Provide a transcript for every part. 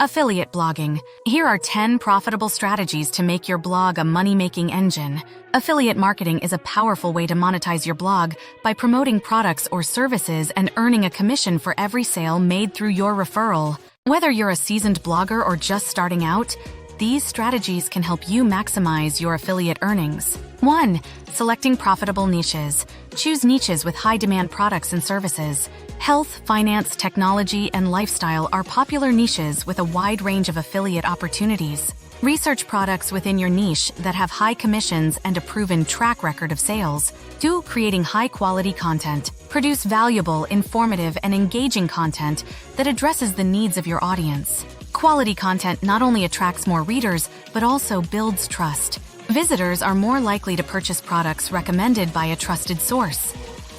Affiliate blogging. Here are 10 profitable strategies to make your blog a money-making engine. Affiliate marketing is a powerful way to monetize your blog by promoting products or services and earning a commission for every sale made through your referral. Whether you're a seasoned blogger or just starting out, these strategies can help you maximize your affiliate earnings. 1. Selecting profitable niches. Choose niches with high-demand products and services. Health, finance, technology, and lifestyle are popular niches with a wide range of affiliate opportunities. Research products within your niche that have high commissions and a proven track record of sales. 2. Creating high-quality content. Produce valuable, informative, and engaging content that addresses the needs of your audience. Quality content not only attracts more readers, but also builds trust. Visitors are more likely to purchase products recommended by a trusted source.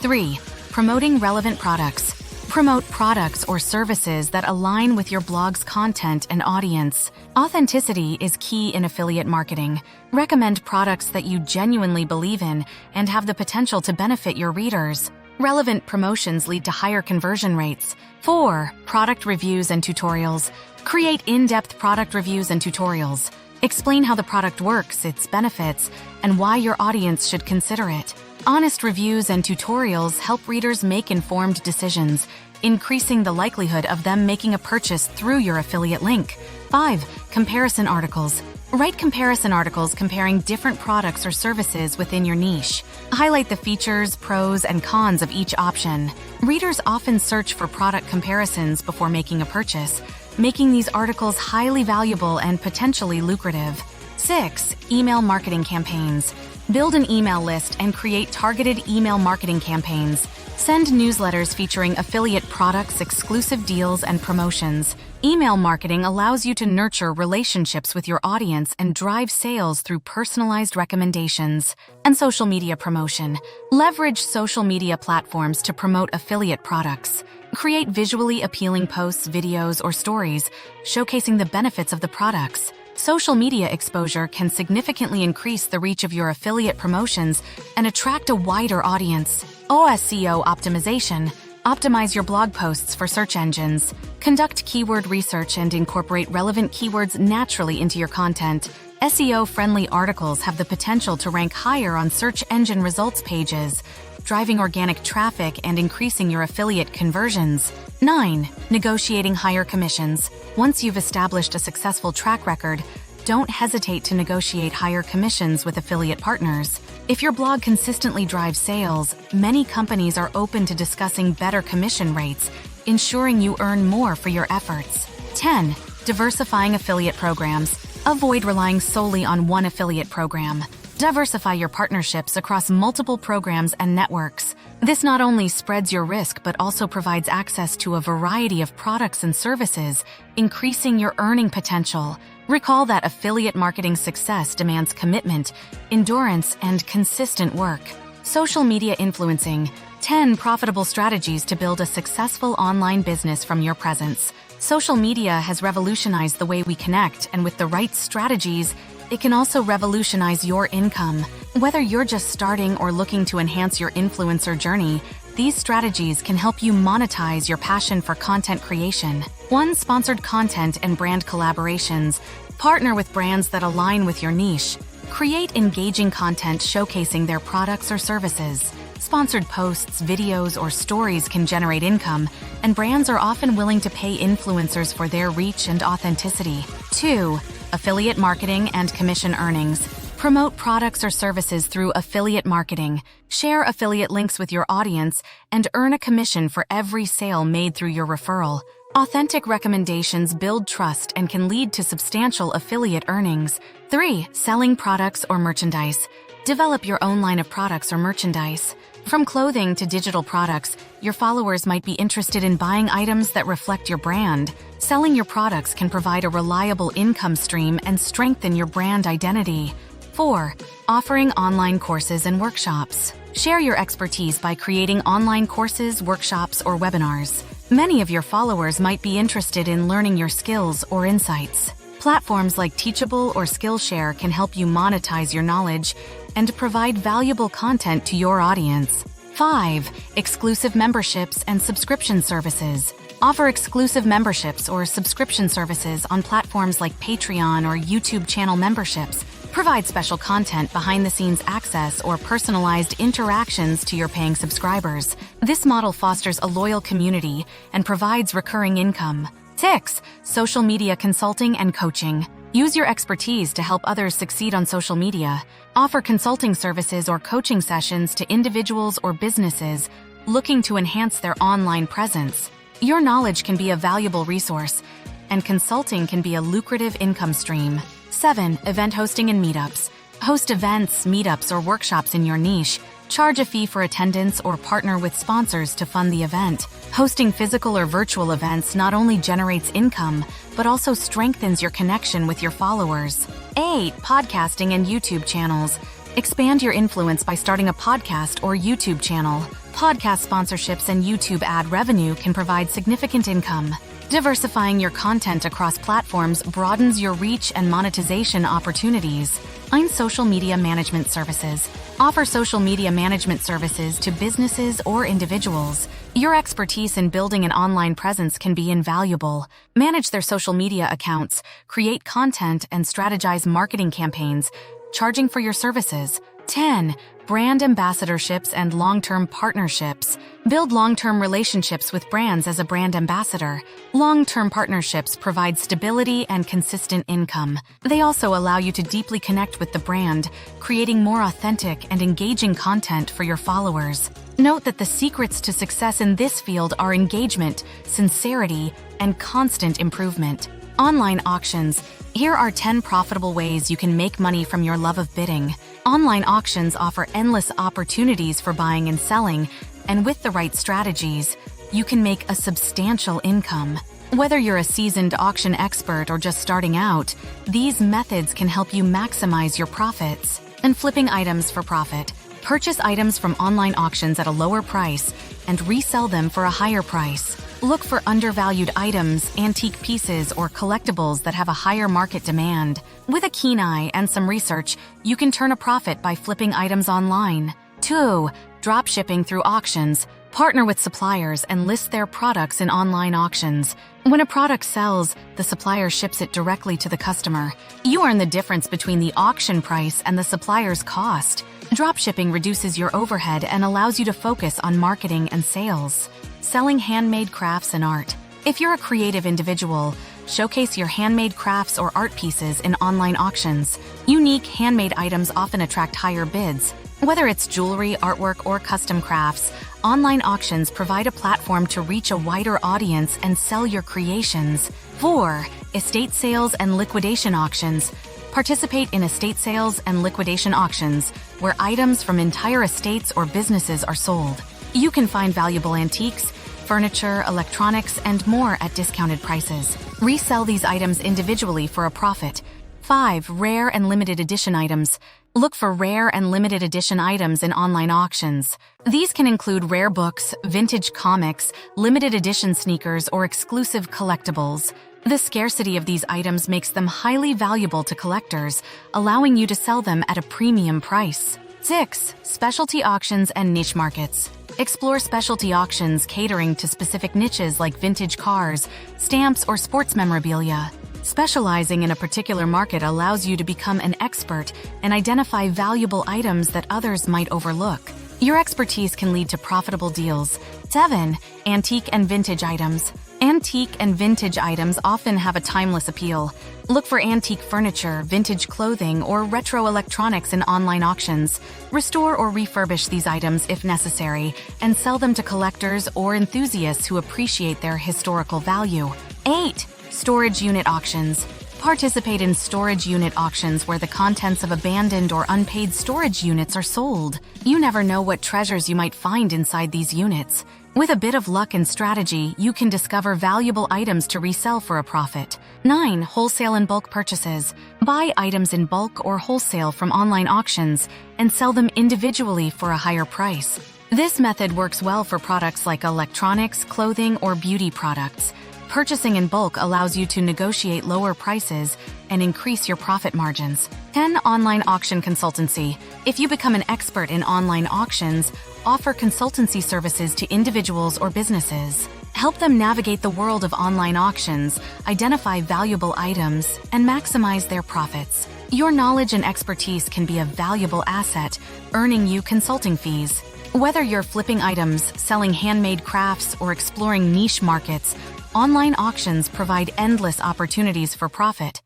3. Promoting relevant products. Promote products or services that align with your blog's content and audience. Authenticity is key in affiliate marketing. Recommend products that you genuinely believe in and have the potential to benefit your readers. Relevant promotions lead to higher conversion rates. 4. Product reviews and tutorials. Create in-depth product reviews and tutorials. Explain how the product works, its benefits, and why your audience should consider it. Honest reviews and tutorials help readers make informed decisions, increasing the likelihood of them making a purchase through your affiliate link. 5. Comparison articles. Write comparison articles comparing different products or services within your niche. Highlight the features, pros, and cons of each option. Readers often search for product comparisons before making a purchase, making these articles highly valuable and potentially lucrative. 6. Email marketing campaigns. Build an email list and create targeted email marketing campaigns. Send newsletters featuring affiliate products, exclusive deals, and promotions. Email marketing allows you to nurture relationships with your audience and drive sales through personalized recommendations. And social media promotion. Leverage social media platforms to promote affiliate products. Create visually appealing posts, videos, or stories showcasing the benefits of the products. Social media exposure can significantly increase the reach of your affiliate promotions and attract a wider audience. SEO optimization. Optimize your blog posts for search engines. Conduct keyword research and incorporate relevant keywords naturally into your content. SEO-friendly articles have the potential to rank higher on search engine results pages, driving organic traffic and increasing your affiliate conversions. 9. Negotiating higher commissions. Once you've established a successful track record, don't hesitate to negotiate higher commissions with affiliate partners. If your blog consistently drives sales, many companies are open to discussing better commission rates, ensuring you earn more for your efforts. 10. Diversifying affiliate programs. Avoid relying solely on one affiliate program. Diversify your partnerships across multiple programs and networks. This not only spreads your risk but also provides access to a variety of products and services, increasing your earning potential. Recall that affiliate marketing success demands commitment, endurance, and consistent work. Social media influencing. 10 profitable strategies to build a successful online business from your presence. Social media has revolutionized the way we connect, and with the right strategies, it can also revolutionize your income. Whether you're just starting or looking to enhance your influencer journey, these strategies can help you monetize your passion for content creation. 1. Sponsored content and brand collaborations. Partner with brands that align with your niche. Create engaging content showcasing their products or services. Sponsored posts, videos, or stories can generate income, and brands are often willing to pay influencers for their reach and authenticity. 2. Affiliate marketing and commission earnings. Promote products or services through affiliate marketing. Share affiliate links with your audience and earn a commission for every sale made through your referral. Authentic recommendations build trust and can lead to substantial affiliate earnings. 3. Selling products or merchandise. Develop your own line of products or merchandise. From clothing to digital products, your followers might be interested in buying items that reflect your brand. Selling your products can provide a reliable income stream and strengthen your brand identity. 4. Offering online courses and workshops. Share your expertise by creating online courses, workshops, or webinars. Many of your followers might be interested in learning your skills or insights. Platforms like Teachable or Skillshare can help you monetize your knowledge and provide valuable content to your audience. 5. Exclusive memberships and subscription services. Offer exclusive memberships or subscription services on platforms like Patreon or YouTube channel memberships. Provide special content, behind-the-scenes access, or personalized interactions to your paying subscribers. This model fosters a loyal community and provides recurring income. 6. Social media consulting and coaching. Use your expertise to help others succeed on social media. Offer consulting services or coaching sessions to individuals or businesses looking to enhance their online presence. Your knowledge can be a valuable resource, and consulting can be a lucrative income stream. 7. Event hosting and meetups. Host events, meetups, or workshops in your niche. Charge a fee for attendance or partner with sponsors to fund the event. Hosting physical or virtual events not only generates income, but also strengthens your connection with your followers. 8. Podcasting and YouTube channels. Expand your influence by starting a podcast or YouTube channel. Podcast sponsorships and YouTube ad revenue can provide significant income. Diversifying your content across platforms broadens your reach and monetization opportunities. 9. Social media management services. Offer social media management services to businesses or individuals. Your expertise in building an online presence can be invaluable. Manage their social media accounts, create content, and strategize marketing campaigns, charging for your services. 10. Brand ambassadorships and long-term partnerships. Build long-term relationships with brands as a brand ambassador. Long-term partnerships provide stability and consistent income. They also allow you to deeply connect with the brand, creating more authentic and engaging content for your followers. Note that the secrets to success in this field are engagement, sincerity, and constant improvement. Online auctions. Here are 10 profitable ways you can make money from your love of bidding. Online auctions offer endless opportunities for buying and selling, and with the right strategies, you can make a substantial income. Whether you're a seasoned auction expert or just starting out, these methods can help you maximize your profits. And flipping items for profit. Purchase items from online auctions at a lower price and resell them for a higher price. Look for undervalued items, antique pieces, or collectibles that have a higher market demand. With a keen eye and some research, you can turn a profit by flipping items online. 2. Drop shipping through auctions. Partner with suppliers and list their products in online auctions. When a product sells, the supplier ships it directly to the customer. You earn the difference between the auction price and the supplier's cost. Dropshipping reduces your overhead and allows you to focus on marketing and sales. Selling handmade crafts and art. If you're a creative individual, showcase your handmade crafts or art pieces in online auctions. Unique handmade items often attract higher bids. Whether it's jewelry, artwork, or custom crafts, online auctions provide a platform to reach a wider audience and sell your creations. 4. Estate sales and liquidation auctions. Participate in estate sales and liquidation auctions, where items from entire estates or businesses are sold. You can find valuable antiques, furniture, electronics, and more at discounted prices. Resell these items individually for a profit. 5. Rare and limited edition items. Look for rare and limited edition items in online auctions. These can include rare books, vintage comics, limited edition sneakers, or exclusive collectibles. The scarcity of these items makes them highly valuable to collectors, allowing you to sell them at a premium price. 6. Specialty auctions and niche markets. Explore specialty auctions catering to specific niches like vintage cars, stamps, or sports memorabilia. Specializing in a particular market allows you to become an expert and identify valuable items that others might overlook. Your expertise can lead to profitable deals. 7. Antique and vintage items. Antique and vintage items often have a timeless appeal. Look for antique furniture, vintage clothing, or retro electronics in online auctions. Restore or refurbish these items if necessary, and sell them to collectors or enthusiasts who appreciate their historical value. 8. Storage unit auctions. Participate in storage unit auctions where the contents of abandoned or unpaid storage units are sold. You never know what treasures you might find inside these units. With a bit of luck and strategy, you can discover valuable items to resell for a profit. 9. Wholesale and bulk purchases. Buy items in bulk or wholesale from online auctions and sell them individually for a higher price. This method works well for products like electronics, clothing, or beauty products. Purchasing in bulk allows you to negotiate lower prices and increase your profit margins. 10. Online auction consultancy. If you become an expert in online auctions, offer consultancy services to individuals or businesses. Help them navigate the world of online auctions, identify valuable items, and maximize their profits. Your knowledge and expertise can be a valuable asset, earning you consulting fees. Whether you're flipping items, selling handmade crafts, or exploring niche markets, online auctions provide endless opportunities for profit.